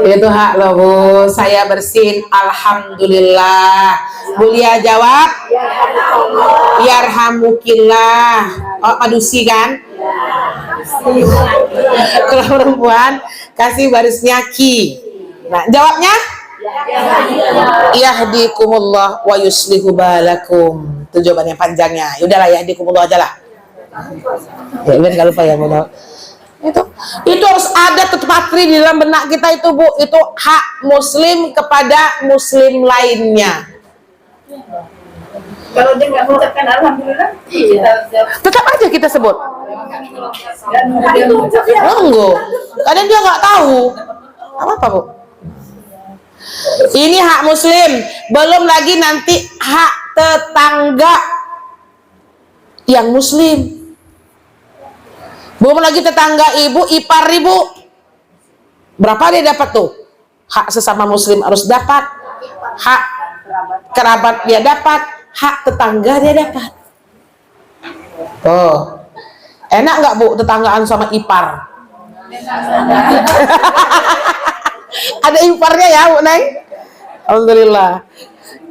Itu hak loh Bu. Saya bersin. Alhamdulillah. Bu Lia jawab yarhamukillah. Oh padusi kan? Kalau perempuan kasih barisnya ki. Nah, jawabnya yahdikumullah wa yuslihu balakum. Itu jawabannya panjangnya. Yaudahlah yahdikumullah aja lah. Ya biar enggak lupa ya Bu. Itu harus ada terpatri di dalam benak kita itu Bu. Itu hak muslim kepada muslim lainnya. Kalau dia nggak mengucapkan alhamdulillah, Tetap aja kita sebut. Enggak. Kadang dia nggak tahu. Apa Bu? Ini hak muslim. Belum lagi nanti hak tetangga yang muslim. Belum lagi tetangga ibu, ipar ibu. Berapa dia dapat tuh? Hak sesama muslim harus dapat. Hak kerabat dia dapat. Hak tetangga dia dapat. Tuh. Enak nggak Bu tetanggaan sama ipar? Ada iparnya ya Bu Neng? Alhamdulillah.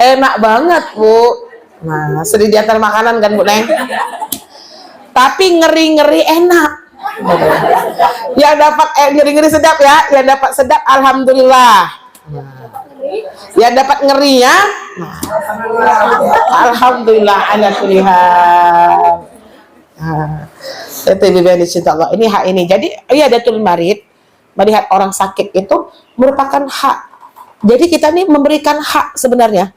Enak banget Bu. Nah, sediatan makanan kan Bu Neng? Tapi ngeri-ngeri enak. Yang dapat ngeri-ngeri sedap ya. Yang dapat sedap alhamdulillah. Yang dapat ngeri ya. Nah, alhamdulillah ala kulli hal. Itu ibu yang dicinta Allah. Ini hak ini. Jadi i'adatul marid, melihat orang sakit itu merupakan hak. Jadi kita nih memberikan hak sebenarnya.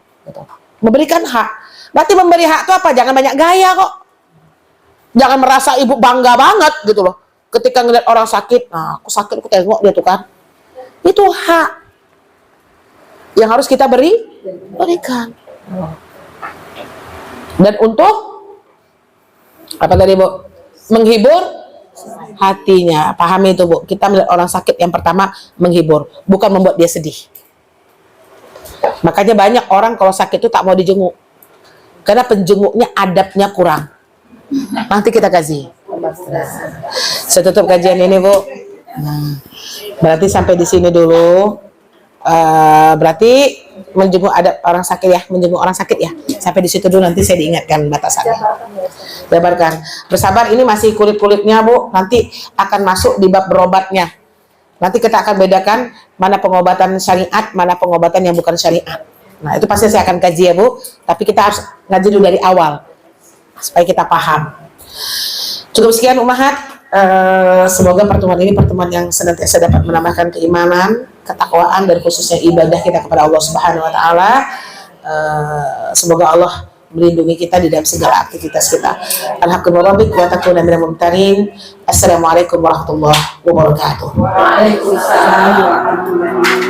Memberikan hak. Berarti memberi hak itu apa? Jangan banyak gaya kok. Jangan merasa ibu bangga banget gitu loh. Ketika ngeliat orang sakit, nah aku sakit aku tengok dia tuh kan. Itu hak. yang harus kita berikan. Dan untuk apa tadi Bu? Menghibur hatinya. Pahami itu Bu. Kita melihat orang sakit yang pertama menghibur, bukan membuat dia sedih. Makanya banyak orang kalau sakit itu tak mau dijenguk, karena penjenguknya adabnya kurang. Nanti kita kasih. Saya tutup kajian ini Bu. Berarti sampai di sini dulu. Berarti menjenguk adab orang sakit ya, menjenguk orang sakit ya. Sampai di situ dulu, nanti saya diingatkan batasannya. Jabarkan. Bersabar, ini masih kulit-kulitnya Bu. Nanti akan masuk di bab berobatnya. Nanti kita akan bedakan mana pengobatan syariat, mana pengobatan yang bukan syariat. Nah, itu pasti saya akan kaji ya Bu. Tapi kita harus ngaji dulu dari awal supaya kita paham. Cukup sekian Ummahat. Semoga pertemuan ini pertemuan yang senantiasa dapat menambahkan keimanan, ketakwaan, dan khususnya ibadah kita kepada Allah Subhanahu wa taala. Semoga Allah melindungi kita di dalam segala aktivitas kita. Alhamdulillah wa takuna minal mumtarin. Assalamualaikum warahmatullahi wabarakatuh. Waalaikumsalam warahmatullahi wabarakatuh.